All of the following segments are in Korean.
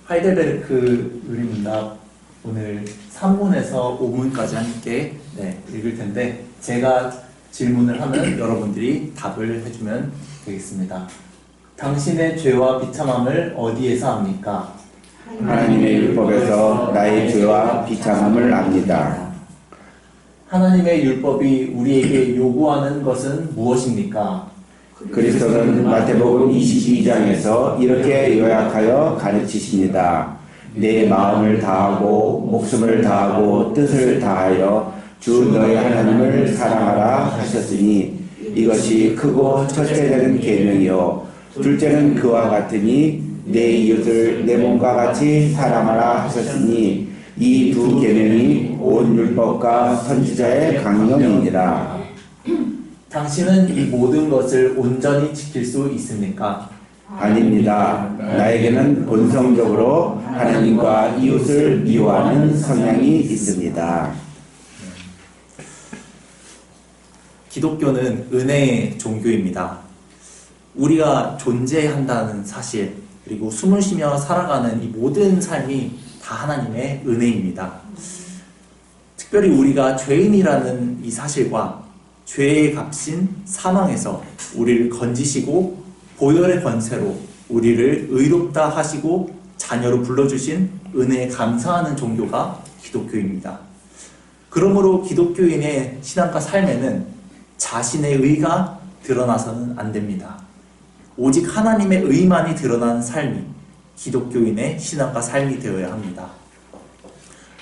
하이델베르크 의리문답 오늘 3문에서 5문까지 함께 읽을 텐데 제가 질문을 하면 여러분들이 답을 해주면 되겠습니다. 당신의 죄와 비참함을 어디에서 압니까? 하나님의 율법에서 나의 죄와 비참함을 압니다. 하나님의 율법이 우리에게 요구하는 것은 무엇입니까? 그리스도는 마태복음 22장에서 이렇게 요약하여 가르치십니다. 내 마음을 다하고 목숨을 다하고 뜻을 다하여 주 너희 하나님을 사랑하라 하셨으니 이것이 크고 첫째 되는 계명이요 둘째는 그와 같으니 내 이웃을 내 몸과 같이 사랑하라 하셨으니 이 두 계명이 온 율법과 선지자의 강령이니라. 당신은 이 모든 것을 온전히 지킬 수 있습니까? 아닙니다. 나에게는 본성적으로 하나님과 이웃을 미워하는 성향이 있습니다. 기독교는 은혜의 종교입니다. 우리가 존재한다는 사실, 그리고 숨을 쉬며 살아가는 이 모든 삶이 다 하나님의 은혜입니다. 특별히 우리가 죄인이라는 이 사실과 죄의 값인 사망에서 우리를 건지시고 보혈의 권세로 우리를 의롭다 하시고 자녀로 불러주신 은혜에 감사하는 종교가 기독교입니다. 그러므로 기독교인의 신앙과 삶에는 자신의 의가 드러나서는 안 됩니다. 오직 하나님의 의만이 드러나는 삶이 기독교인의 신앙과 삶이 되어야 합니다.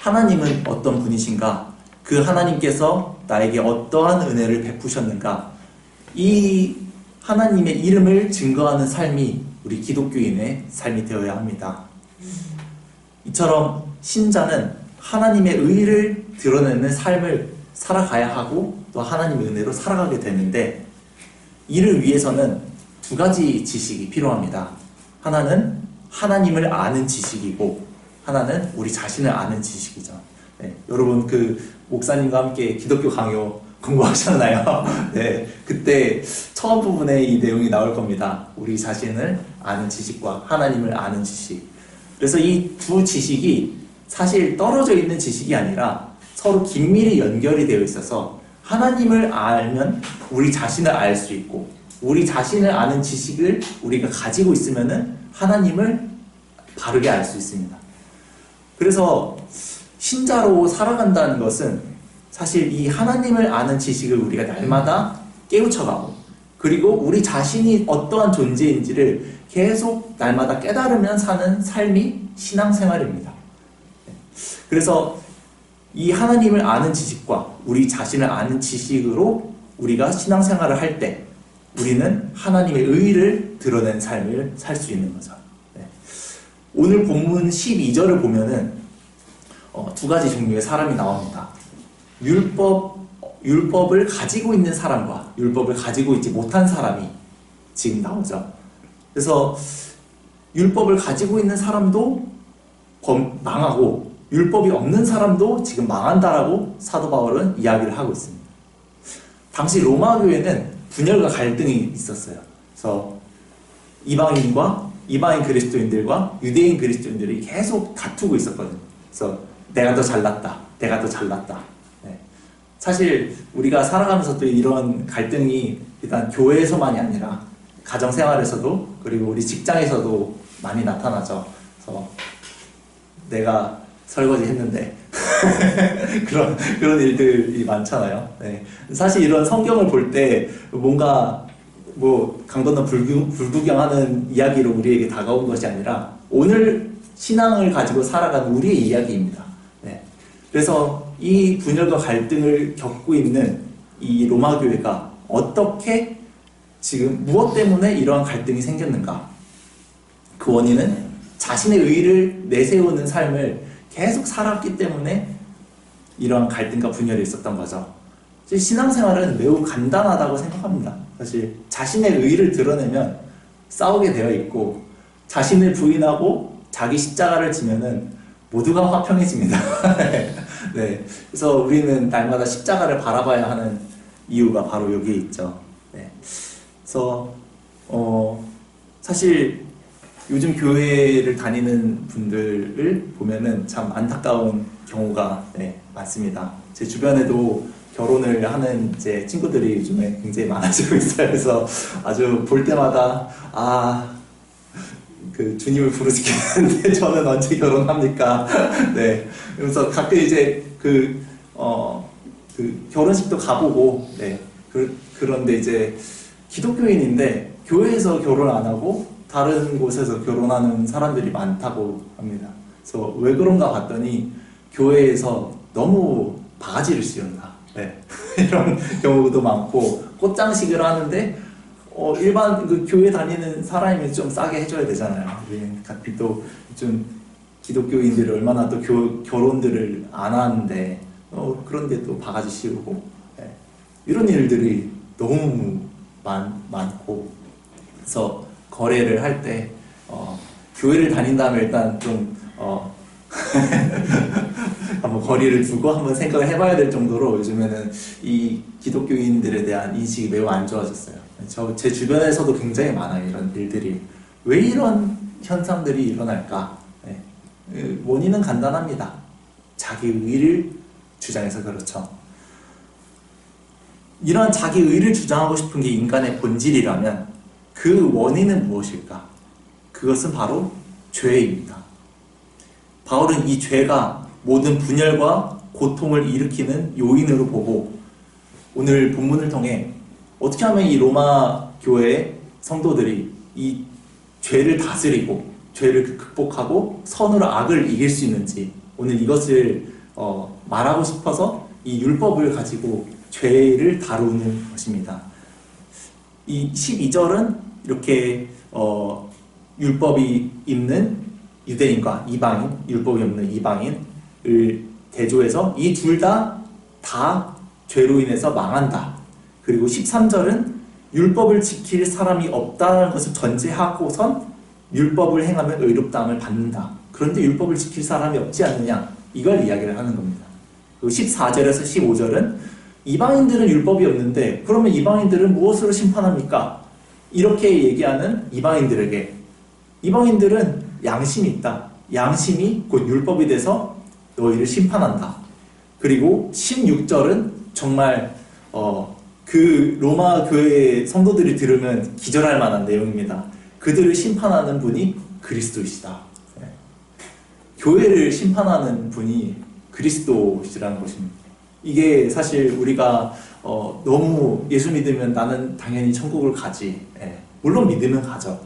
하나님은 어떤 분이신가? 그 하나님께서 나에게 어떠한 은혜를 베푸셨는가? 이 하나님의 이름을 증거하는 삶이 우리 기독교인의 삶이 되어야 합니다. 이처럼 신자는 하나님의 의를 드러내는 삶을 살아가야 하고 또 하나님의 은혜로 살아가게 되는데 이를 위해서는 두 가지 지식이 필요합니다. 하나는 하나님을 아는 지식이고 하나는 우리 자신을 아는 지식이죠. 여러분 목사님과 함께 기독교 강요 공부하셨나요? 네, 그때 처음 부분에 이 내용이 나올 겁니다. 우리 자신을 아는 지식과 하나님을 아는 지식. 그래서 이 두 지식이 사실 떨어져 있는 지식이 아니라 서로 긴밀히 연결이 되어 있어서 하나님을 알면 우리 자신을 알 수 있고 우리 자신을 아는 지식을 우리가 가지고 있으면은 하나님을 바르게 알 수 있습니다. 그래서 신자로 살아간다는 것은 사실 이 하나님을 아는 지식을 우리가 날마다 깨우쳐가고 그리고 우리 자신이 어떠한 존재인지를 계속 날마다 깨달으면 사는 삶이 신앙생활입니다. 그래서 이 하나님을 아는 지식과 우리 자신을 아는 지식으로 우리가 신앙생활을 할 때 우리는 하나님의 의를 드러낸 삶을 살 수 있는 거죠. 오늘 본문 12절을 보면은 두 가지 종류의 사람이 나옵니다. 율법을 가지고 있는 사람과 율법을 가지고 있지 못한 사람이 지금 나오죠. 그래서 율법을 가지고 있는 사람도 망하고 율법이 없는 사람도 지금 망한다라고 사도 바울은 이야기를 하고 있습니다. 당시 로마 교회는 분열과 갈등이 있었어요. 그래서 이방인 그리스도인들과 유대인 그리스도인들이 계속 다투고 있었거든요. 그래서 내가 더 잘났다. 내가 더 잘났다. 사실 우리가 살아가면서 또 이런 갈등이 일단 교회에서만이 아니라 가정생활에서도 그리고 우리 직장에서도 많이 나타나죠. 그래서 내가 설거지 했는데 그런 일들이 많잖아요. 사실 이런 성경을 볼 때 뭔가 강 건너 불구경하는 이야기로 우리에게 다가온 것이 아니라 오늘 신앙을 가지고 살아가는 우리의 이야기입니다. 그래서 이 분열과 갈등을 겪고 있는 이 로마 교회가 어떻게 지금 무엇 때문에 이러한 갈등이 생겼는가? 그 원인은 자신의 의를 내세우는 삶을 계속 살았기 때문에 이러한 갈등과 분열이 있었던 거죠. 신앙생활은 매우 간단하다고 생각합니다. 사실 자신의 의를 드러내면 싸우게 되어 있고 자신을 부인하고 자기 십자가를 지면은 모두가 화평해집니다. 그래서 우리는 날마다 십자가를 바라봐야 하는 이유가 바로 여기에 있죠. 그래서 사실 요즘 교회를 다니는 분들을 보면은 참 안타까운 경우가 많습니다. 제 주변에도 결혼을 하는 이제 친구들이 요즘에 굉장히 많아지고 있어요. 그래서 아주 볼 때마다 그 주님을 부르시겠는데 저는 언제 결혼합니까? 네. 그래서 가끔 이제 그 결혼식도 가보고, 그런데 이제 기독교인인데 교회에서 결혼 안 하고 다른 곳에서 결혼하는 사람들이 많다고 합니다. 그래서 왜 그런가 봤더니 교회에서 너무 바가지를 씌운다. 이런 경우도 많고, 꽃장식을 하는데 일반 그 교회 다니는 사람이 좀 싸게 해줘야 되잖아요. 같이 또 좀 기독교인들이 얼마나 또 결혼들을 안 하는데 그런데 또 바가지 씌우고 이런 일들이 너무 많고, 그래서 거래를 할 때 교회를 다닌다면 일단 좀 한번 거리를 두고 한번 생각을 해봐야 될 정도로 요즘에는 이 기독교인들에 대한 인식이 매우 안 좋아졌어요. 제 주변에서도 굉장히 많아요. 이런 일들이. 왜 이런 현상들이 일어날까? 원인은 간단합니다. 자기 의를 주장해서 그렇죠. 이러한 자기 의를 주장하고 싶은 게 인간의 본질이라면 그 원인은 무엇일까? 그것은 바로 죄입니다. 바울은 이 죄가 모든 분열과 고통을 일으키는 요인으로 보고, 오늘 본문을 통해 어떻게 하면 이 로마 교회의 성도들이 이 죄를 다스리고 죄를 극복하고 선으로 악을 이길 수 있는지, 오늘 이것을 말하고 싶어서 이 율법을 가지고 죄를 다루는 것입니다. 이 12절은 이렇게 율법이 있는 유대인과 이방인, 율법이 없는 이방인을 대조해서 이 둘 다 죄로 인해서 망한다. 그리고 13절은 율법을 지킬 사람이 없다는 것을 전제하고선 율법을 행하면 의롭다함을 받는다. 그런데 율법을 지킬 사람이 없지 않느냐, 이걸 이야기를 하는 겁니다. 그리고 14절에서 15절은 이방인들은 율법이 없는데 그러면 이방인들은 무엇으로 심판합니까? 이렇게 얘기하는 이방인들에게, 이방인들은 양심이 있다. 양심이 곧 율법이 돼서 너희를 심판한다. 그리고 16절은 정말 그 로마 교회의 성도들이 들으면 기절할 만한 내용입니다. 그들을 심판하는 분이 그리스도이시다. 교회를 심판하는 분이 그리스도시라는 것입니다. 이게 사실 우리가 너무 예수 믿으면 나는 당연히 천국을 가지. 물론 믿으면 가죠.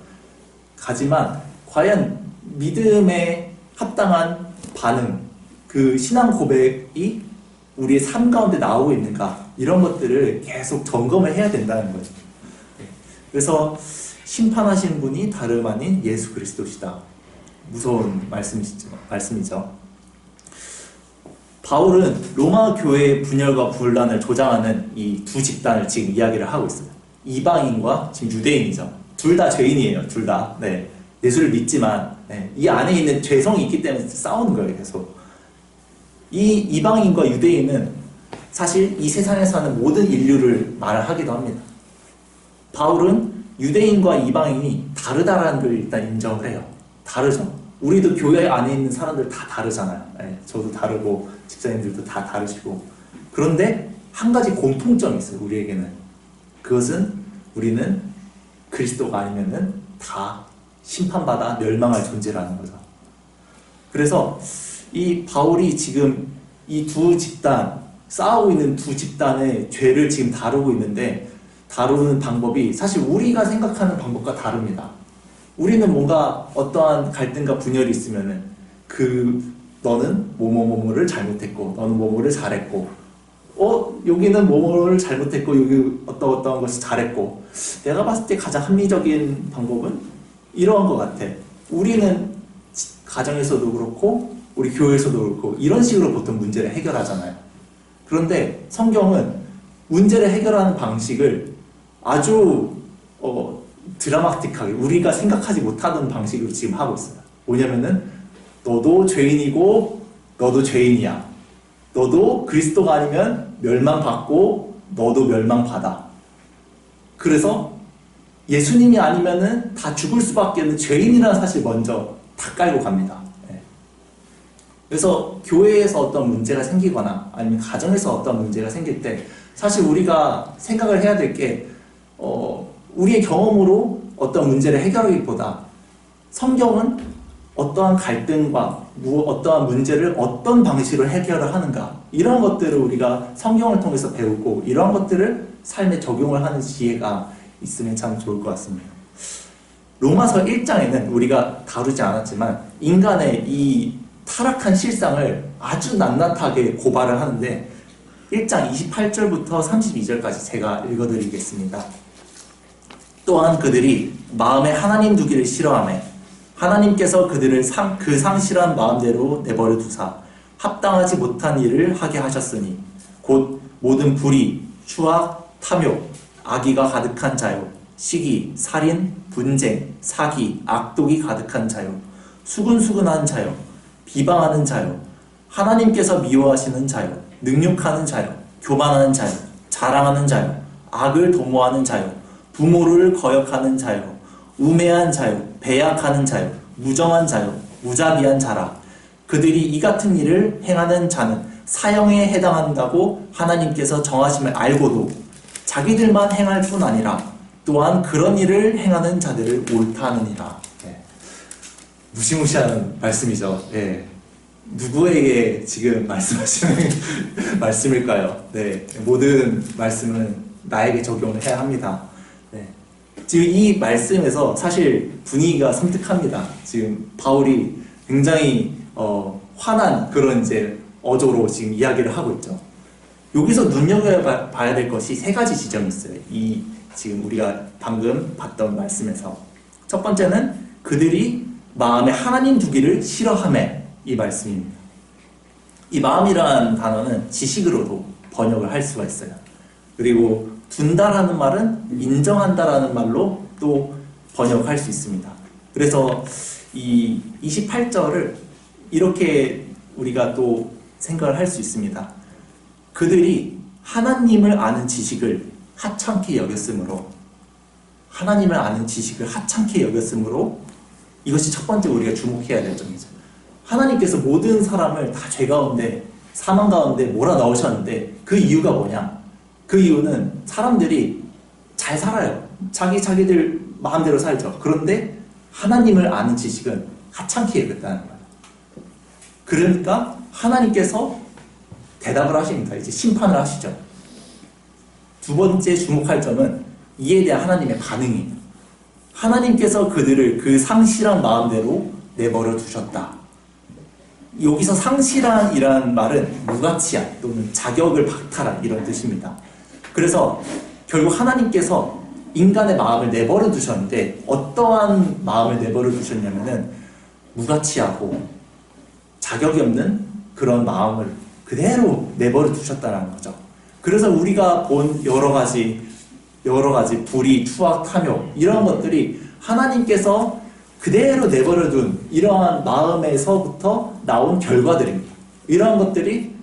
가지만 과연 믿음에 합당한 반응, 그 신앙 고백이 우리의 삶 가운데 나오고 있는가, 이런 것들을 계속 점검을 해야 된다는 거죠. 그래서 심판하신 분이 다름 아닌 예수 그리스도시다. 무서운 말씀이죠. 바울은 로마 교회의 분열과 분란을 조장하는 이 두 집단을 지금 이야기를 하고 있어요. 이방인과 지금 유대인이죠. 둘 다 죄인이에요. 둘 다. 예수를 믿지만 이 안에 있는 죄성이 있기 때문에 싸우는 거예요. 계속. 이 이방인과 유대인은 사실 이 세상에 사는 모든 인류를 말하기도 합니다. 바울은 유대인과 이방인이 다르다라는 걸 일단 인정을 해요. 다르죠. 우리도 교회 안에 있는 사람들 다 다르잖아요. 저도 다르고 집사님들도 다 다르시고. 그런데 한 가지 공통점이 있어요. 우리에게는. 그것은 우리는 그리스도가 아니면은 다 심판받아 멸망할 존재라는 거죠. 그래서 이 바울이 지금 이 두 집단, 싸우고 있는 두 집단의 죄를 지금 다루고 있는데, 다루는 방법이 사실 우리가 생각하는 방법과 다릅니다. 우리는 뭔가 어떠한 갈등과 분열이 있으면은 너는 뭐뭐뭐를 잘못했고 너는 뭐뭐를 잘했고, 여기는 뭐뭐를 잘못했고 여기 어떠한 것을 잘했고, 내가 봤을 때 가장 합리적인 방법은 이러한 것 같아. 우리는 가정에서도 그렇고 우리 교회에서도 그렇고 이런 식으로 보통 문제를 해결하잖아요. 그런데 성경은 문제를 해결하는 방식을 아주 드라마틱하게 우리가 생각하지 못하던 방식으로 지금 하고 있어요. 뭐냐면은 너도 죄인이고 너도 죄인이야. 너도 그리스도가 아니면 멸망받고 너도 멸망받아. 그래서 예수님이 아니면은 다 죽을 수밖에 없는 죄인이라는 사실 먼저 다 깔고 갑니다. 예. 그래서 교회에서 어떤 문제가 생기거나 아니면 가정에서 어떤 문제가 생길 때 사실 우리가 생각을 해야 될 게 우리의 경험으로 어떤 문제를 해결하기보다 성경은 어떠한 갈등과 어떠한 문제를 어떤 방식으로 해결을 하는가 이런 것들을 우리가 성경을 통해서 배우고 이런 것들을 삶에 적용을 하는 지혜가 있으면 참 좋을 것 같습니다. 로마서 1장에는 우리가 다루지 않았지만 인간의 이 타락한 실상을 아주 낱낱하게 고발을 하는데 1장 28절부터 32절까지 제가 읽어드리겠습니다. 또한 그들이 마음에 하나님 두기를 싫어하며 하나님께서 그들을 그 상실한 마음대로 내버려 두사 합당하지 못한 일을 하게 하셨으니 곧 모든 불의, 추악, 탐욕, 악의가 가득한 자요, 시기, 살인, 분쟁, 사기, 악독이 가득한 자요, 수근수근한 자요, 비방하는 자요, 하나님께서 미워하시는 자요, 능욕하는 자요, 교만하는 자요, 자랑하는 자요, 악을 도모하는 자요, 부모를 거역하는 자요, 우매한 자요, 배약하는 자요, 무정한 자요, 무자비한 자라. 그들이 이 같은 일을 행하는 자는 사형에 해당한다고 하나님께서 정하심을 알고도 자기들만 행할 뿐 아니라 또한 그런 일을 행하는 자들을 옳다 하느니라. 네. 무시무시한 말씀이죠. 네. 누구에게 지금 말씀하시는 말씀일까요? 네. 모든 말씀은 나에게 적용을 해야 합니다. 네. 지금 이 말씀에서 사실 분위기가 섬뜩합니다. 지금 바울이 굉장히 화난 그런 이제 어조로 지금 이야기를 하고 있죠. 여기서 눈여겨봐야 될 것이 세 가지 지점이 있어요. 이 지금 우리가 방금 봤던 말씀에서 첫 번째는 그들이 마음에 하나님 두기를 싫어하매 이 말씀입니다. 이 마음이라는 단어는 지식으로도 번역을 할 수가 있어요. 그리고 둔다라는 말은 인정한다라는 말로 또 번역할 수 있습니다. 그래서 이 28절을 이렇게 우리가 또 생각을 할 수 있습니다. 그들이 하나님을 아는 지식을 하찮게 여겼으므로 하나님을 아는 지식을 하찮게 여겼으므로 이것이 첫 번째 우리가 주목해야 될 점이죠. 하나님께서 모든 사람을 다 죄 가운데 사망 가운데 몰아넣으셨는데 그 이유가 뭐냐? 그 이유는 사람들이 잘 살아요. 자기들 마음대로 살죠. 그런데 하나님을 아는 지식은 하찮게 여겼다는 거예요. 그러니까 하나님께서 대답을 하십니다. 이제 심판을 하시죠. 두 번째 주목할 점은 이에 대한 하나님의 반응이에요. 하나님께서 그들을 그 상실한 마음대로 내버려 두셨다. 여기서 상실한이라는 말은 무가치한 또는 자격을 박탈한 이런 뜻입니다. 그래서 결국 하나님께서 인간의 마음을 내버려 두셨는데 어떠한 마음을 내버려 두셨냐면은 무가치하고 자격이 없는 그런 마음을 그대로 내버려 두셨다는 거죠. 그래서 우리가 본 여러 가지 불의, 추악, 탐욕 이런 것들이 하나님께서 그대로 내버려둔 이러한 마음에서부터 나온 결과들입니다. 이러한 것들이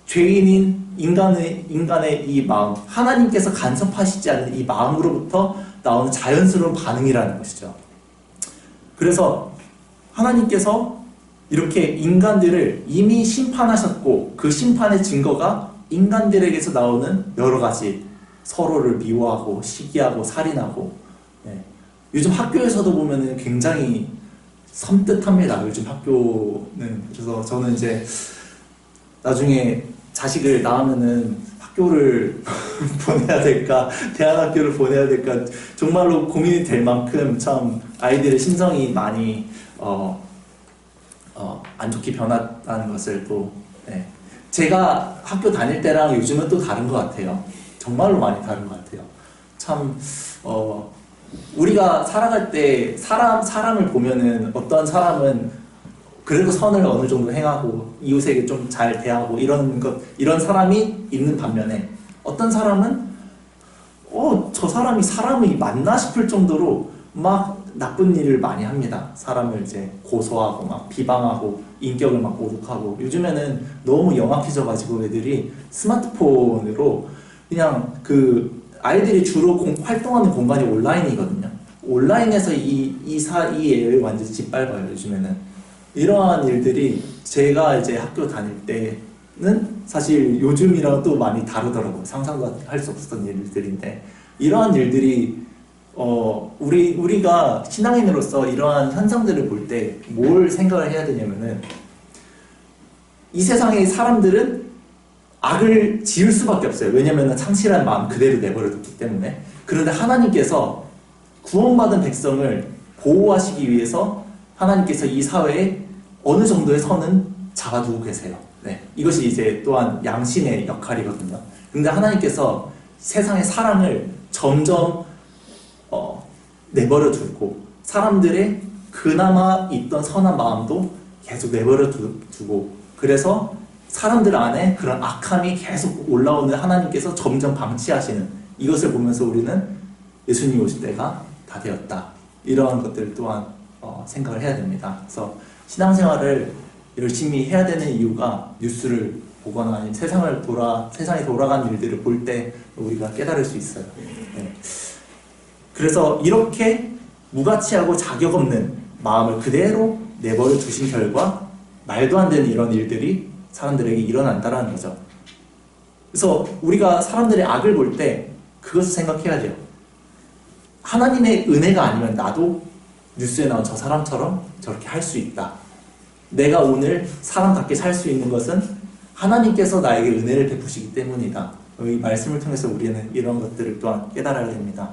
죄인인 인간의 이 마음, 하나님께서 간섭하시지 않는 이 마음으로부터 나오는 자연스러운 반응이라는 것이죠. 그래서 하나님께서 이렇게 인간들을 이미 심판하셨고 그 심판의 증거가 인간들에게서 나오는 여러 가지 서로를 미워하고 시기하고 살인하고 요즘 학교에서도 보면은 굉장히 섬뜩합니다. 요즘 학교는. 그래서 저는 이제 나중에 자식을 낳으면은 학교를 보내야 될까, 대안학교를 보내야 될까, 정말로 고민이 될 만큼 참 아이들의 심성이 많이 안 좋게 변했다는 것을 또 제가 학교 다닐 때랑 요즘은 또 다른 것 같아요. 정말로 많이 다른 것 같아요. 참 우리가 살아갈 때 사람을 보면은 어떤 사람은 그래도 선을 어느 정도 행하고 이웃에게 좀 잘 대하고 이런 사람이 있는 반면에 어떤 사람은 저 사람이 사람이 맞나 싶을 정도로 막 나쁜 일을 많이 합니다. 사람을 이제 고소하고 막 비방하고 인격을 막 모독하고 요즘에는 너무 영악해져가지고 애들이 스마트폰으로 그냥 그 아이들이 주로 활동하는 공간이 온라인이거든요. 온라인에서 이 사이에 완전히 짓밟아요, 요즘에는. 이러한 일들이 제가 이제 학교 다닐 때는 사실 요즘이랑 또 많이 다르더라고요. 상상도 할 수 없었던 일들인데, 이러한 일들이 우리가 신앙인으로서 이러한 현상들을 볼 때 뭘 생각을 해야 되냐면은, 이 세상의 사람들은 악을 지을 수밖에 없어요. 왜냐면은 상실한 마음 그대로 내버려뒀기 때문에. 그런데 하나님께서 구원받은 백성을 보호하시기 위해서 하나님께서 이 사회에 어느 정도의 선은 잡아두고 계세요. 네. 이것이 이제 또한 양심의 역할이거든요. 근데 하나님께서 세상의 사랑을 점점 내버려 두고, 사람들의 그나마 있던 선한 마음도 계속 내버려 두고, 그래서 사람들 안에 그런 악함이 계속 올라오는 하나님께서 점점 방치하시는, 이것을 보면서 우리는 예수님이 오실 때가 다 되었다, 이러한 것들 또한 생각을 해야 됩니다. 그래서 신앙생활을 열심히 해야 되는 이유가 뉴스를 보거나 아니면 세상이 돌아가는 일들을 볼 때 우리가 깨달을 수 있어요. 네. 그래서 이렇게 무가치하고 자격 없는 마음을 그대로 내버려 두신 결과 말도 안 되는 이런 일들이 사람들에게 일어난다는 거죠. 그래서 우리가 사람들의 악을 볼 때 그것을 생각해야 돼요. 하나님의 은혜가 아니면 나도 뉴스에 나온 저 사람처럼 저렇게 할 수 있다. 내가 오늘 사람답게 살 수 있는 것은 하나님께서 나에게 은혜를 베푸시기 때문이다. 이 말씀을 통해서 우리는 이런 것들을 또한 깨달아야 됩니다.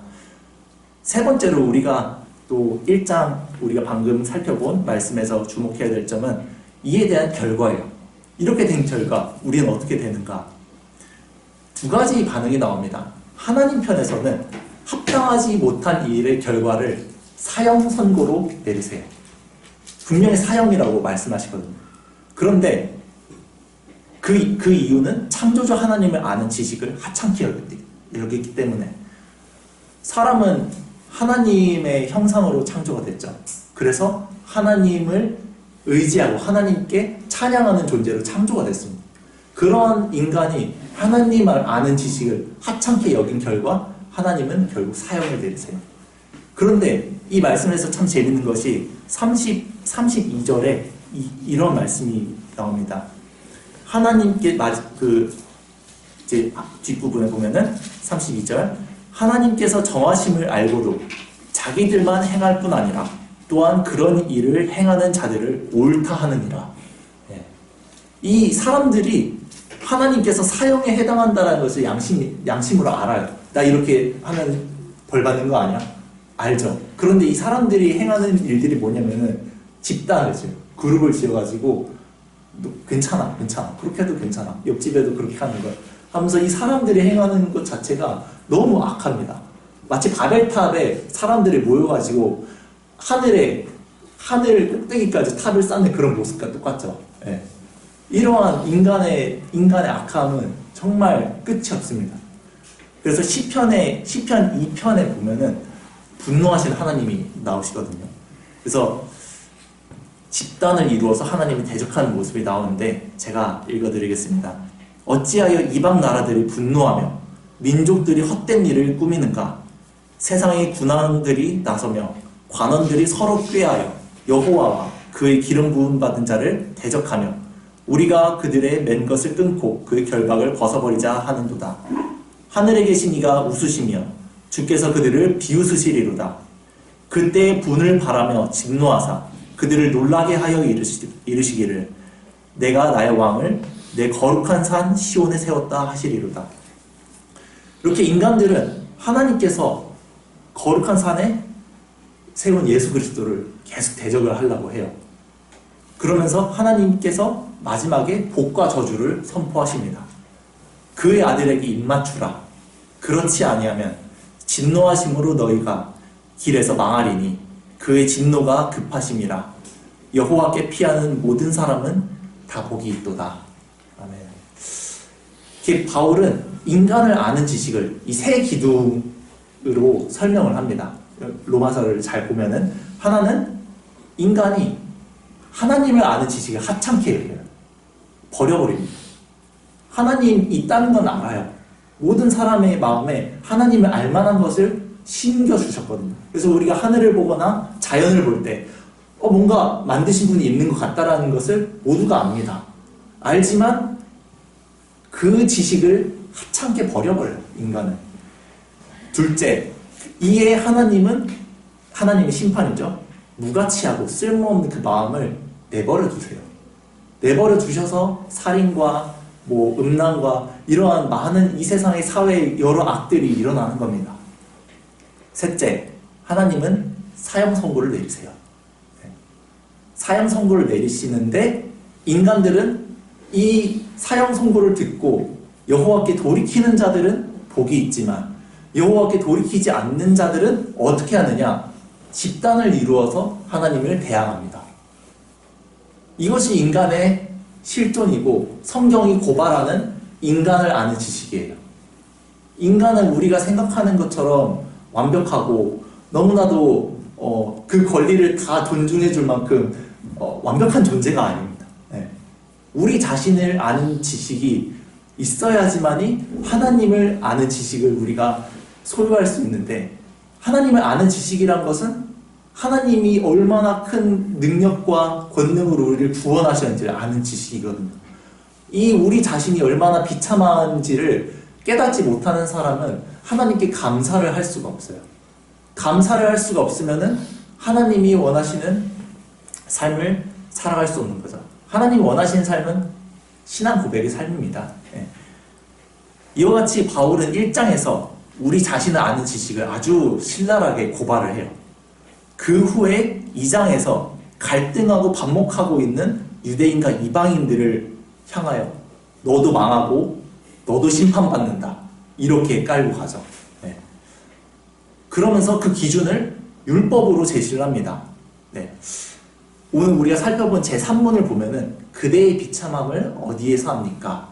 세 번째로 우리가 또 1장 우리가 방금 살펴본 말씀에서 주목해야 될 점은 이에 대한 결과예요. 이렇게 된 결과 우리는 어떻게 되는가? 두 가지 반응이 나옵니다. 하나님 편에서는 합당하지 못한 이 일의 결과를 사형 선고로 내리세요. 분명히 사형이라고 말씀하시거든요. 그런데 그 이유는 창조주 하나님을 아는 지식을 하찮게 여기기 때문에. 사람은 하나님의 형상으로 창조가 됐죠. 그래서 하나님을 의지하고 하나님께 찬양하는 존재로 창조가 됐습니다. 그런 인간이 하나님을 아는 지식을 하찮게 여긴 결과 하나님은 결국 사형을 내리세요. 그런데 이 말씀에서 참 재밌는 것이 32절에 이런 말씀이 나옵니다. 하나님께 이제 뒷부분에 보면은 32절, 하나님께서 정하심을 알고도 자기들만 행할 뿐 아니라 또한 그런 일을 행하는 자들을 옳다 하느니라. 이 사람들이 하나님께서 사형에 해당한다는 것을 양심으로 알아요. 나 이렇게 하면 벌 받는 거 아니야? 알죠. 그런데 이 사람들이 행하는 일들이 뭐냐면은 집단을 지어요. 그룹을 지어가지고 괜찮아. 그렇게 해도 괜찮아. 옆집에도 그렇게 하는 거 하면서 이 사람들이 행하는 것 자체가 너무 악합니다. 마치 바벨탑에 사람들이 모여가지고 하늘 꼭대기까지 탑을 쌓는 그런 모습과 똑같죠. 예. 이러한 인간의 악함은 정말 끝이 없습니다. 그래서 시편 2편에 보면은 분노하신 하나님이 나오시거든요. 그래서 집단을 이루어서 하나님이 대적하는 모습이 나오는데 제가 읽어드리겠습니다. 어찌하여 이방 나라들이 분노하며 민족들이 헛된 일을 꾸미는가? 세상의 군왕들이 나서며 관원들이 서로 꾀하여 여호와와 그의 기름 부음 받은 자를 대적하며 우리가 그들의 맨 것을 끊고 그의 결박을 벗어버리자 하는도다. 하늘에 계신 이가 웃으시며 주께서 그들을 비웃으시리로다. 그때의 분을 바라며 진노하사 그들을 놀라게 하여 이르시기를 내가 나의 왕을 내 거룩한 산 시온에 세웠다 하시리로다. 이렇게 인간들은 하나님께서 거룩한 산에 세운 예수 그리스도를 계속 대적을 하려고 해요. 그러면서 하나님께서 마지막에 복과 저주를 선포하십니다. 그의 아들에게 입맞추라. 그렇지 아니하면 진노하심으로 너희가 길에서 망하리니 그의 진노가 급하심이라. 여호와께 피하는 모든 사람은 다 복이 있도다. 아멘. 이렇게 바울은 인간을 아는 지식을 이 세 기둥으로 설명을 합니다. 로마서를 잘 보면은 하나는 인간이 하나님을 아는 지식을 하찮게 여겨요. 버려버립니다. 하나님 있다는 건 알아요. 모든 사람의 마음에 하나님을 알만한 것을 심겨주셨거든요. 그래서 우리가 하늘을 보거나 자연을 볼 때 뭔가 만드신 분이 있는 것 같다라는 것을 모두가 압니다. 알지만 그 지식을 하찮게 버려버려요, 인간은. 둘째, 이에 하나님의 심판이죠. 무가치하고 쓸모없는 그 마음을 내버려 두세요. 내버려 두셔서 살인과 음란과 이러한 많은 이 세상의 사회의 여러 악들이 일어나는 겁니다. 셋째, 하나님은 사형 선고를 내리세요. 사형 선고를 내리시는데 인간들은 이 사형 선고를 듣고 여호와께 돌이키는 자들은 복이 있지만 여호와께 돌이키지 않는 자들은 어떻게 하느냐? 집단을 이루어서 하나님을 대항합니다. 이것이 인간의 실존이고 성경이 고발하는 인간을 아는 지식이에요. 인간은 우리가 생각하는 것처럼 완벽하고 너무나도 그 권리를 다 존중해 줄 만큼 완벽한 존재가 아닙니다. 네. 우리 자신을 아는 지식이 있어야지만이 하나님을 아는 지식을 우리가 소유할 수 있는데, 하나님을 아는 지식이란 것은 하나님이 얼마나 큰 능력과 권능으로 우리를 구원하셨는지를 아는 지식이거든요. 이 우리 자신이 얼마나 비참한지를 깨닫지 못하는 사람은 하나님께 감사를 할 수가 없어요. 감사를 할 수가 없으면은 하나님이 원하시는 삶을 살아갈 수 없는 거죠. 하나님이 원하시는 삶은 신앙 고백의 삶입니다. 예. 이와 같이 바울은 1장에서 우리 자신을 아는 지식을 아주 신랄하게 고발을 해요. 그 후에 2장에서 갈등하고 반목하고 있는 유대인과 이방인들을 향하여 너도 망하고 너도 심판받는다, 이렇게 깔고 가죠. 네. 그러면서 그 기준을 율법으로 제시를 합니다. 네. 오늘 우리가 살펴본 제3문을 보면은 그대의 비참함을 어디에서 합니까?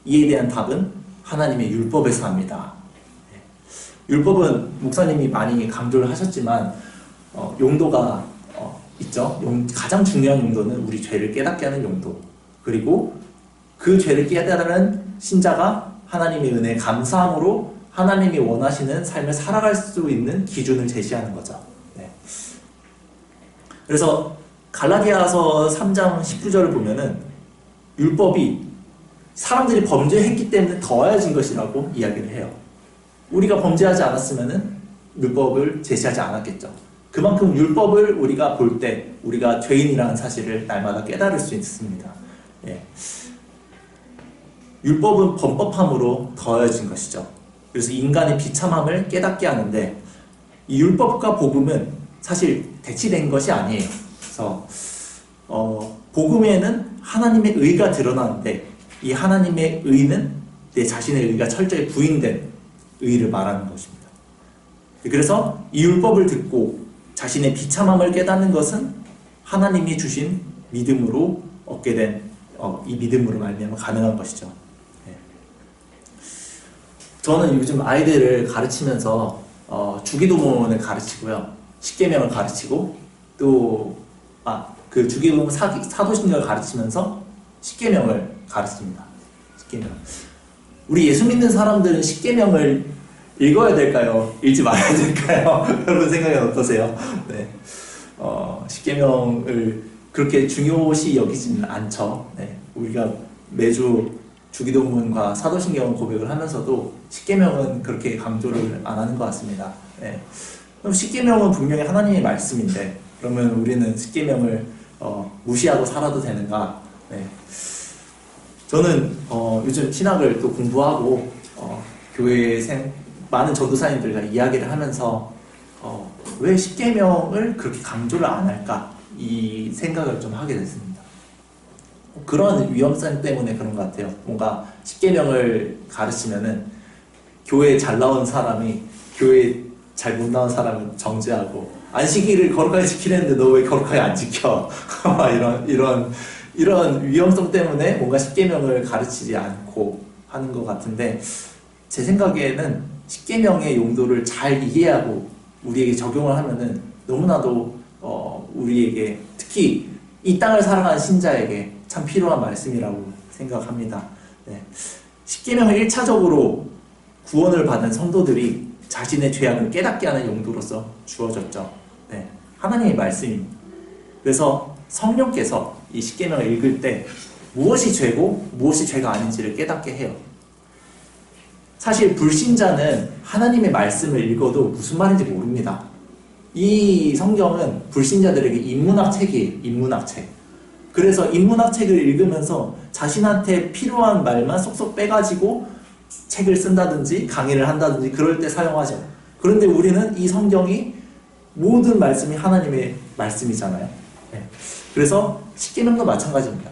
이에 대한 답은 하나님의 율법에서 합니다. 네. 율법은 목사님이 많이 강조를 하셨지만 용도가 있죠. 가장 중요한 용도는 우리 죄를 깨닫게 하는 용도, 그리고 그 죄를 깨달은 신자가 하나님의 은혜에 감사함으로 하나님이 원하시는 삶을 살아갈 수 있는 기준을 제시하는 거죠. 네. 그래서 갈라디아서 3장 19절을 보면은 율법이 사람들이 범죄했기 때문에 더해진 것이라고 이야기를 해요. 우리가 범죄하지 않았으면은 율법을 제시하지 않았겠죠. 그만큼 율법을 우리가 볼 때 우리가 죄인이라는 사실을 날마다 깨달을 수 있습니다. 예. 율법은 범법함으로 더해진 것이죠. 그래서 인간의 비참함을 깨닫게 하는데, 이 율법과 복음은 사실 대치된 것이 아니에요. 그래서 복음에는 하나님의 의가 드러나는데, 이 하나님의 의는 내 자신의 의가 철저히 부인된 의를 말하는 것입니다. 그래서 이 율법을 듣고 자신의 비참함을 깨닫는 것은 하나님이 주신 믿음으로 얻게 된 이 믿음으로 말미암아 가능한 것이죠. 네. 저는 요즘 아이들을 가르치면서 주기도문을 가르치고요, 십계명을 가르치고, 또 그 주기도문 사도신경을 가르치면서 십계명을 가르칩니다. 십계명. 우리 예수 믿는 사람들은 십계명을 읽어야 될까요? 읽지 말아야 될까요? 여러분 생각은 어떠세요? 네. 십계명을 그렇게 중요시 여기지는 않죠. 네. 우리가 매주 주기도문과 사도신경 고백을 하면서도 십계명은 그렇게 강조를 안 하는 것 같습니다. 네. 그럼 십계명은 분명히 하나님의 말씀인데, 그러면 우리는 십계명을 무시하고 살아도 되는가? 네. 저는 요즘 신학을 또 공부하고 교회에 많은 전도사님들과 이야기를 하면서 왜 십계명을 그렇게 강조를 안 할까, 이 생각을 좀 하게 됐습니다. 그런 위험성 때문에 그런 것 같아요. 뭔가 십계명을 가르치면은 교회 잘 나온 사람이 교회 잘 못 나온 사람을 정죄하고, 안식일을 거룩하게 지키려는데 너 왜 거룩하게 안 지켜? 이런 위험성 때문에 뭔가 십계명을 가르치지 않고 하는 것 같은데, 제 생각에는 십계명의 용도를 잘 이해하고 우리에게 적용을 하면은 너무나도 우리에게, 특히 이 땅을 살아가는 신자에게 참 필요한 말씀이라고 생각합니다. 네. 십계명을 1차적으로 구원을 받은 성도들이 자신의 죄악을 깨닫게 하는 용도로서 주어졌죠. 네, 하나님의 말씀입니다. 그래서 성령께서 이 십계명을 읽을 때 무엇이 죄고 무엇이 죄가 아닌지를 깨닫게 해요. 사실 불신자는 하나님의 말씀을 읽어도 무슨 말인지 모릅니다. 이 성경은 불신자들에게 인문학 책이에요. 인문학 책. 그래서 인문학 책을 읽으면서 자신한테 필요한 말만 쏙쏙 빼가지고 책을 쓴다든지 강의를 한다든지 그럴 때 사용하죠. 그런데 우리는 이 성경이 모든 말씀이 하나님의 말씀이잖아요. 네. 그래서 십계명도 마찬가지입니다.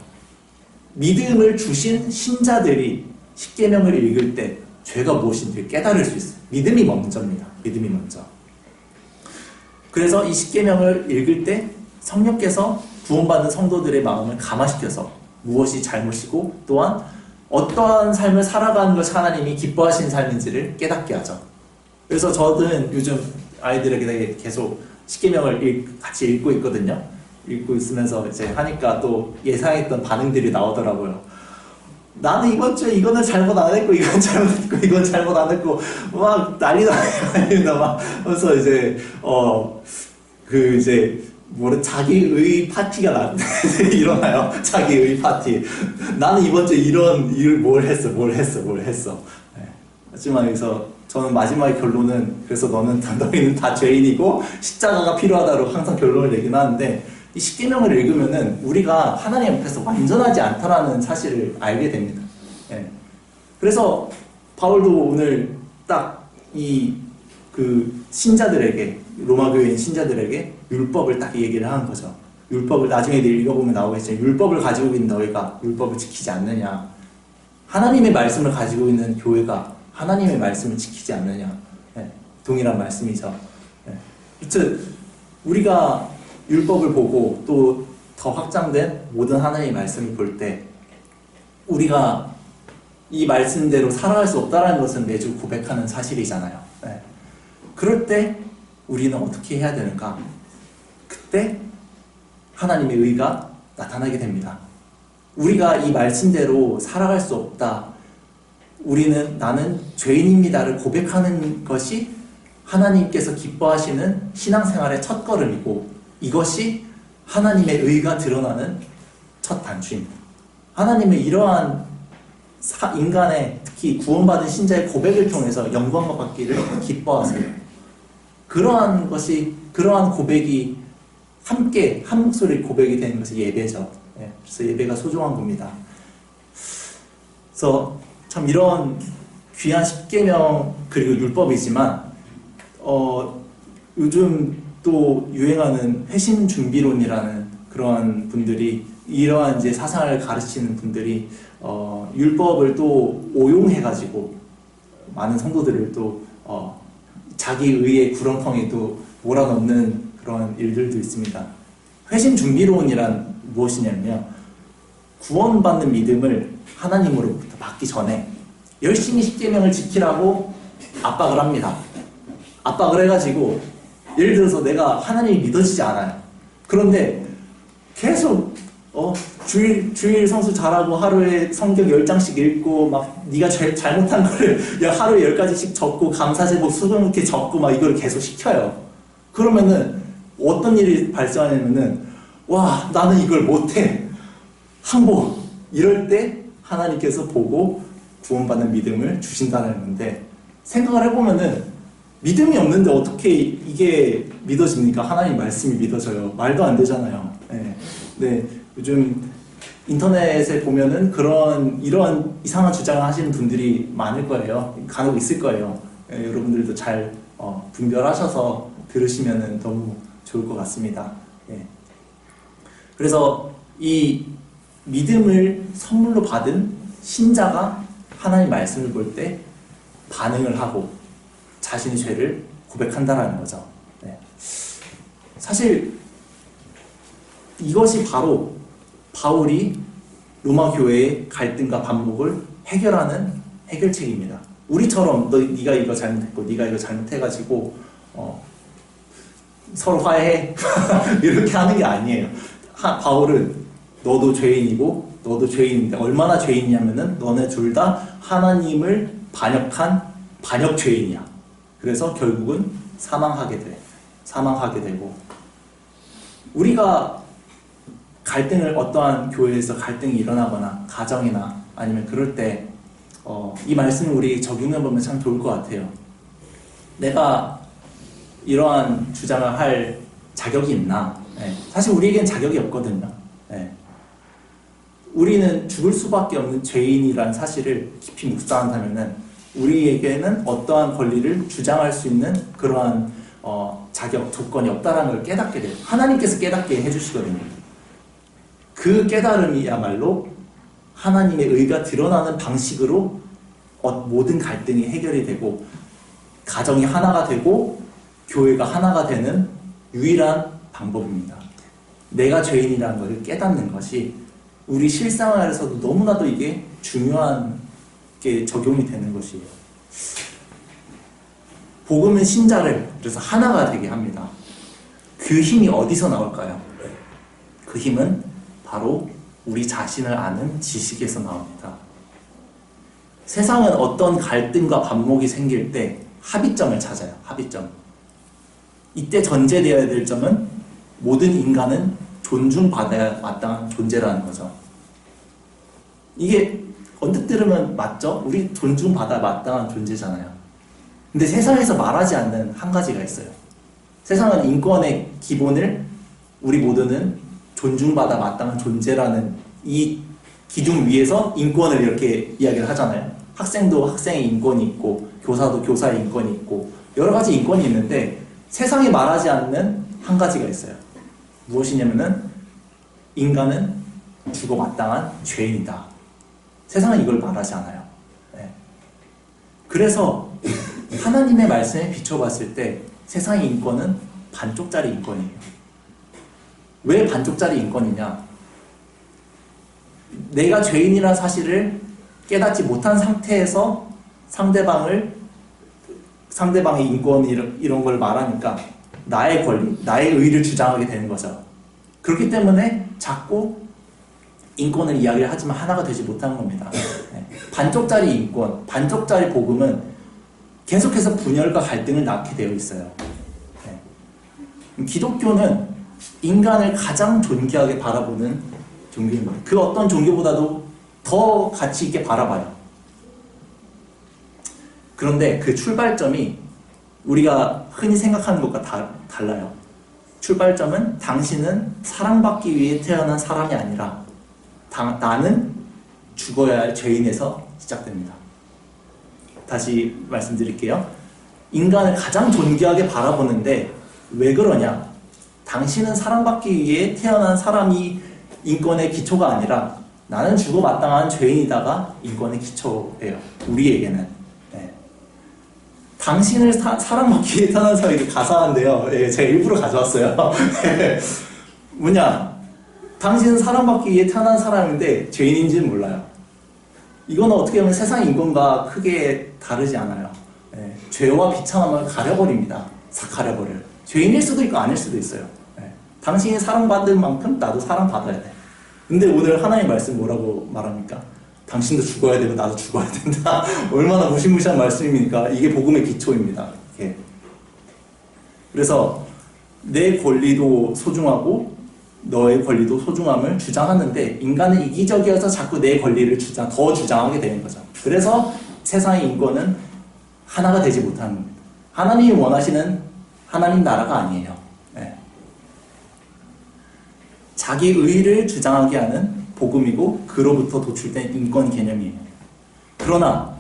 믿음을 주신 신자들이 십계명을 읽을 때 죄가 무엇인지 깨달을 수 있어요. 믿음이 먼저입니다. 믿음이 먼저. 그래서 이 십계명을 읽을 때 성령께서 구원받은 성도들의 마음을 감화시켜서 무엇이 잘못이고 또한 어떠한 삶을 살아가는 것이 하나님이 기뻐하시는 삶인지를 깨닫게 하죠. 그래서 저는 요즘 아이들에게 계속 십계명을 같이 읽고 있거든요. 읽고 있으면서 이제 하니까 또 예상했던 반응들이 나오더라고요. 나는 이번 주에 이거는 잘못 안 했고 이건 잘못했고 이건 잘못 안 했고 막 난리도 아니다 막 하면서 이제 자기의 파티가 일어나요. 자기의 파티. 나는 이번 주에 이런 일을 뭘 했어. 네. 하지만 여기서 저는 마지막에 결론은 그래서 너희는 다 죄인이고 십자가가 필요하다로 항상 결론을 내긴 하는데 이 십계명을 읽으면은 우리가 하나님 앞에서 완전하지 않다라는 사실을 알게 됩니다. 네. 그래서 바울도 오늘 딱 신자들에게 로마 교회인 신자들에게 율법을 딱 얘기를 하는 거죠. 율법을 나중에 읽어보면 나오겠지만 율법을 가지고 있는 너희가 율법을 지키지 않느냐. 하나님의 말씀을 가지고 있는 교회가 하나님의 말씀을 지키지 않느냐. 네. 동일한 말씀이죠. 네. 아무튼 우리가 율법을 보고 또 더 확장된 모든 하나님의 말씀을 볼 때 우리가 이 말씀대로 살아갈 수 없다는 것은 매주 고백하는 사실이잖아요. 네. 그럴 때 우리는 어떻게 해야 되는가? 그때 하나님의 의가 나타나게 됩니다. 우리가 이 말씀대로 살아갈 수 없다. 나는 죄인입니다를 고백하는 것이 하나님께서 기뻐하시는 신앙생활의 첫 걸음이고 이것이 하나님의 의가 드러나는 첫 단추입니다. 하나님의 이러한 인간의 특히 구원받은 신자의 고백을 통해서 영광을 받기를 기뻐하세요. 그러한 고백이 함께 한 목소리 고백이 되는 것이 예배죠. 네, 그래서 예배가 소중한 겁니다. 그래서 참 이런 귀한 십계명 그리고 율법이지만 요즘 또 유행하는 회심 준비론이라는 그러한 분들이 이러한 이제 사상을 가르치는 분들이 율법을 또 오용해가지고 많은 성도들을 또 자기 의의 구렁텅이에 또 몰아넣는 그런 일들도 있습니다. 회심 준비론이란 무엇이냐면요, 구원받는 믿음을 하나님으로부터 받기 전에 열심히 십계명을 지키라고 압박을 합니다. 압박을 해가지고 예를 들어서 내가 하나님이 믿어지지 않아요. 그런데 계속 주일 성수 잘하고 하루에 성경 10장씩 읽고 막 네가 잘못한 거를 하루에 10가지씩 적고 감사제목 수동이렇게 적고 막 이걸 계속 시켜요. 그러면은 어떤 일이 발생하냐면은 와 나는 이걸 못해 항복 이럴 때 하나님께서 보고 구원받는 믿음을 주신다는 건데 생각을 해보면은 믿음이 없는데 어떻게 이게 믿어집니까? 하나님 말씀이 믿어져요. 말도 안 되잖아요. 네. 네. 요즘 인터넷에 보면은 이런 이상한 주장을 하시는 분들이 많을 거예요. 간혹 있을 거예요. 네, 여러분들도 잘 분별하셔서 들으시면은 너무 좋을 것 같습니다. 네. 그래서 이 믿음을 선물로 받은 신자가 하나님 말씀을 볼 때 반응을 하고 자신의 죄를 고백한다라는 거죠. 네. 사실 이것이 바로 바울이 로마 교회의 갈등과 반목을 해결하는 해결책입니다. 우리처럼 네가 이거 잘못했고 네가 이거 잘못해가지고 서로 화해해 이렇게 하는 게 아니에요. 바울은 너도 죄인이고 너도 죄인인데 얼마나 죄인이냐면은 너네 둘 다 하나님을 반역한 반역 죄인이야. 그래서 결국은 사망하게 되고, 우리가 갈등을, 어떠한 교회에서 갈등이 일어나거나 가정이나 아니면 그럴 때 이 말씀을 우리 적용해 보면 참 좋을 것 같아요. 내가 이러한 주장을 할 자격이 있나? 네. 사실 우리에겐 자격이 없거든요. 네. 우리는 죽을 수밖에 없는 죄인이라는 사실을 깊이 묵상한다면은 우리에게는 어떠한 권리를 주장할 수 있는 그러한 자격, 조건이 없다라는 걸 깨닫게 돼요. 하나님께서 깨닫게 해주시거든요. 그 깨달음이야말로 하나님의 의가 드러나는 방식으로 모든 갈등이 해결이 되고, 가정이 하나가 되고, 교회가 하나가 되는 유일한 방법입니다. 내가 죄인이라는 것을 깨닫는 것이 우리 실생활에서도 너무나도 이게 중요한 게 적용이 되는 것이에요. 복음은 신자를 그래서 하나가 되게 합니다. 그 힘이 어디서 나올까요? 그 힘은 바로 우리 자신을 아는 지식에서 나옵니다. 세상은 어떤 갈등과 반목이 생길 때 합의점을 찾아요. 합의점. 이때 전제되어야 될 점은 모든 인간은 존중받아야 마땅한 존재라는 거죠. 이게 언뜻 들으면 맞죠? 우리 존중받아야 마땅한 존재잖아요. 근데 세상에서 말하지 않는 한 가지가 있어요. 세상은 인권의 기본을 우리 모두는 존중받아 마땅한 존재라는 이 기둥 위에서 인권을 이렇게 이야기를 하잖아요. 학생도 학생의 인권이 있고, 교사도 교사의 인권이 있고, 여러 가지 인권이 있는데 세상이 말하지 않는 한 가지가 있어요. 무엇이냐면은 인간은 죽어 마땅한 죄인이다. 세상은 이걸 말하지 않아요. 네. 그래서 하나님의 말씀에 비춰봤을 때 세상의 인권은 반쪽짜리 인권이에요. 왜 반쪽짜리 인권이냐? 내가 죄인이라는 사실을 깨닫지 못한 상태에서 상대방의 인권 이런 걸 말하니까 나의 권리, 나의 의를 주장하게 되는 거죠. 그렇기 때문에 자꾸 인권을 이야기를 하지만 하나가 되지 못하는 겁니다. 네. 반쪽짜리 인권, 반쪽짜리 복음은 계속해서 분열과 갈등을 낳게 되어 있어요. 네. 기독교는 인간을 가장 존귀하게 바라보는 종교입니다. 그 어떤 종교보다도 더 가치 있게 바라봐요. 그런데 그 출발점이 우리가 흔히 생각하는 것과 달라요. 출발점은 당신은 사랑받기 위해 태어난 사람이 아니라 나는 죽어야 할 죄인에서 시작됩니다. 다시 말씀드릴게요. 인간을 가장 존귀하게 바라보는데 왜 그러냐? 당신은 사랑받기 위해 태어난 사람이 인권의 기초가 아니라 나는 죽어 마땅한 죄인이다가 인권의 기초예요. 우리에게는. 네. 당신을 사랑받기 위해 태어난 사람이 가사한데요. 네, 제가 일부러 가져왔어요. 뭐냐? 당신은 사랑받기 위해 태어난 사람인데 죄인인지는 몰라요. 이건 어떻게 보면 세상 인권과 크게 다르지 않아요. 네. 죄와 비참함을 가려버립니다. 싹 가려버려요. 죄인일 수도 있고 아닐 수도 있어요. 네. 당신이 사랑받을 만큼 나도 사랑받아야 돼. 근데 오늘 하나님 말씀 뭐라고 말합니까? 당신도 죽어야 되고 나도 죽어야 된다. 얼마나 무시무시한 말씀입니까? 이게 복음의 기초입니다. 이게. 그래서 내 권리도 소중하고 너의 권리도 소중함을 주장하는데 인간은 이기적이어서 자꾸 내 권리를 더 주장하게 되는 거죠. 그래서 세상의 인권은 하나가 되지 못하는 겁니다. 하나님이 원하시는 하나님 나라가 아니에요. 네. 자기 의를 주장하게 하는 복음이고 그로부터 도출된 인권 개념이에요. 그러나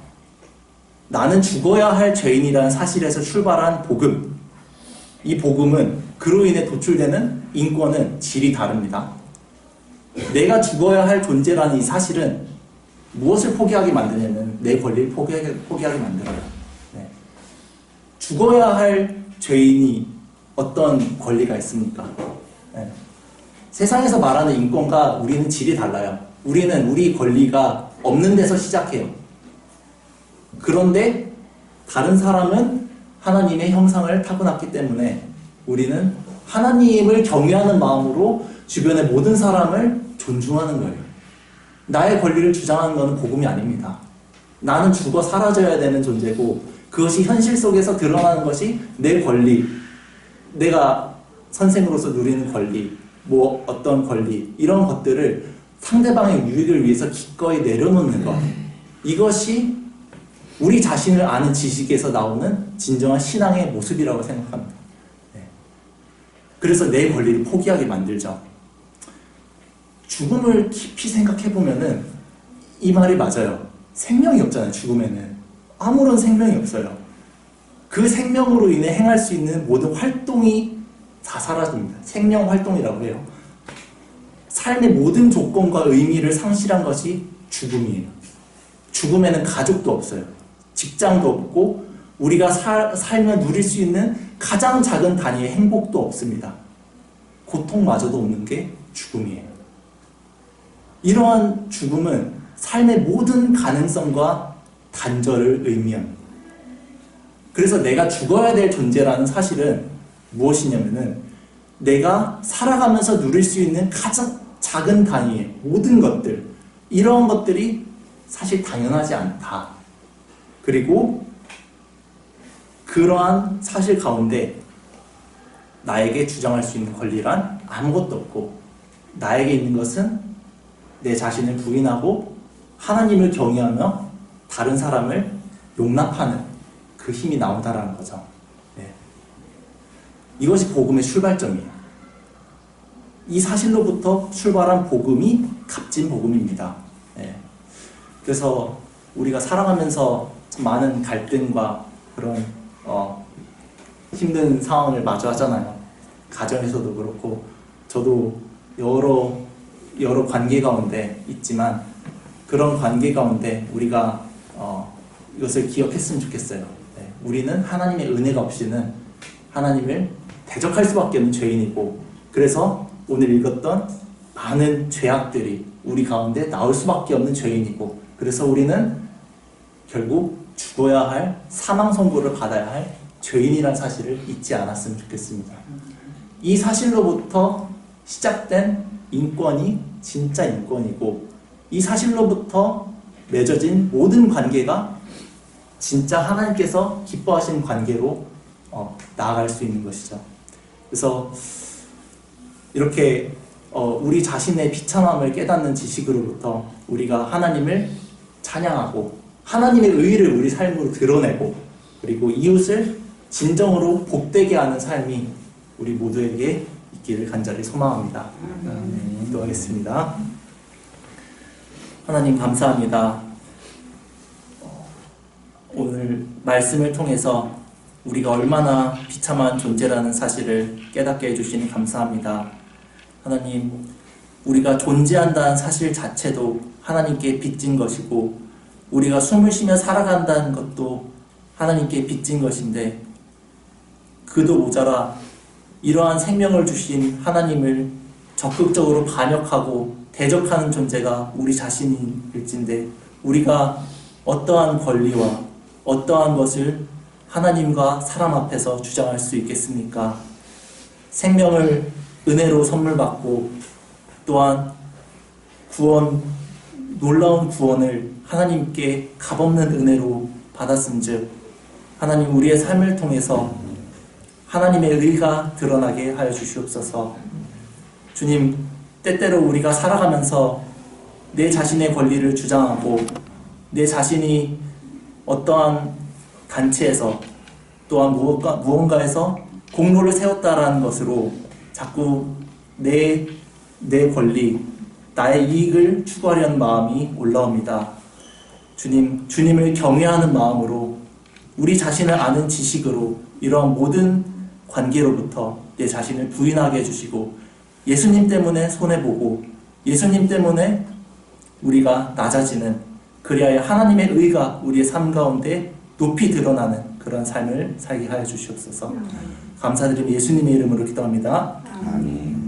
나는 죽어야 할 죄인이라는 사실에서 출발한 복음, 이 복음은 그로 인해 도출되는 인권은 질이 다릅니다. 내가 죽어야 할 존재라는 이 사실은 무엇을 포기하게 만드냐면 내 권리를 포기하게 만들어요. 네. 죽어야 할 죄인이 어떤 권리가 있습니까? 네. 세상에서 말하는 인권과 우리는 질이 달라요. 우리는 우리 권리가 없는 데서 시작해요. 그런데 다른 사람은 하나님의 형상을 타고났기 때문에 우리는 하나님을 경외하는 마음으로 주변의 모든 사람을 존중하는 거예요. 나의 권리를 주장하는 것은 복음이 아닙니다. 나는 죽어 사라져야 되는 존재고 그것이 현실 속에서 드러나는 것이 내 권리, 내가 선생으로서 누리는 권리, 뭐 어떤 권리, 이런 것들을 상대방의 유익을 위해서 기꺼이 내려놓는 것, 이것이 우리 자신을 아는 지식에서 나오는 진정한 신앙의 모습이라고 생각합니다. 네. 그래서 내 권리를 포기하게 만들죠. 죽음을 깊이 생각해보면은 이 말이 맞아요. 생명이 없잖아요. 죽음에는 아무런 생명이 없어요. 그 생명으로 인해 행할 수 있는 모든 활동이 다 사라집니다. 생명 활동이라고 해요. 삶의 모든 조건과 의미를 상실한 것이 죽음이에요. 죽음에는 가족도 없어요. 직장도 없고 우리가 살며 누릴 수 있는 가장 작은 단위의 행복도 없습니다. 고통마저도 없는 게 죽음이에요. 이러한 죽음은 삶의 모든 가능성과 단절을 의미합니다. 그래서 내가 죽어야 될 존재라는 사실은 무엇이냐면은 내가 살아가면서 누릴 수 있는 가장 작은 단위의 모든 것들, 이러한 것들이 사실 당연하지 않다. 그리고 그러한 사실 가운데 나에게 주장할 수 있는 권리란 아무것도 없고, 나에게 있는 것은 내 자신을 부인하고 하나님을 경외하며 다른 사람을 용납하는 그 힘이 나온다라는 거죠. 네. 이것이 복음의 출발점이에요. 이 사실로부터 출발한 복음이 값진 복음입니다. 네. 그래서 우리가 살아가면서 참 많은 갈등과 그런 힘든 상황을 마주하잖아요. 가정에서도 그렇고, 저도 여러 관계 가운데 있지만, 그런 관계 가운데 우리가 이것을 기억했으면 좋겠어요. 네. 우리는 하나님의 은혜가 없이는 하나님을 대적할 수밖에 없는 죄인이고, 그래서 오늘 읽었던 많은 죄악들이 우리 가운데 나올 수밖에 없는 죄인이고, 그래서 우리는 결국 죽어야 할 사망 선고를 받아야 할 죄인이라는 사실을 잊지 않았으면 좋겠습니다. 이 사실로부터 시작된 인권이 진짜 인권이고, 이 사실로부터 맺어진 모든 관계가 진짜 하나님께서 기뻐하시는 관계로 나아갈 수 있는 것이죠. 그래서 이렇게 우리 자신의 비참함을 깨닫는 지식으로부터 우리가 하나님을 찬양하고 하나님의 의의를 우리 삶으로 드러내고, 그리고 이웃을 진정으로 복되게 하는 삶이 우리 모두에게 있기를 간절히 소망합니다. 네, 기도하겠습니다. 하나님 감사합니다. 오늘 말씀을 통해서 우리가 얼마나 비참한 존재라는 사실을 깨닫게 해주시니 감사합니다. 하나님, 우리가 존재한다는 사실 자체도 하나님께 빚진 것이고, 우리가 숨을 쉬며 살아간다는 것도 하나님께 빚진 것인데, 그도 모자라 이러한 생명을 주신 하나님을 적극적으로 반역하고 대적하는 존재가 우리 자신일진데, 우리가 어떠한 권리와 어떠한 것을 하나님과 사람 앞에서 주장할 수 있겠습니까? 생명을 은혜로 선물 받고, 또한 놀라운 구원을 하나님께 값없는 은혜로 받았은즉, 하나님 우리의 삶을 통해서 하나님의 의가 드러나게 하여 주시옵소서. 주님, 때때로 우리가 살아가면서 내 자신의 권리를 주장하고 내 자신이 어떠한 단체에서 또한 무언가에서 공로를 세웠다라는 것으로 자꾸 내 권리, 나의 이익을 추구하려는 마음이 올라옵니다. 주님을 경외하는 마음으로, 우리 자신을 아는 지식으로 이러한 모든 관계로부터 내 자신을 부인하게 해주시고, 예수님 때문에 손해보고 예수님 때문에 우리가 낮아지는, 그리하여 하나님의 의가 우리의 삶 가운데 높이 드러나는 그런 삶을 살게 하여 주시옵소서. 감사드리며 예수님의 이름으로 기도합니다. 아멘.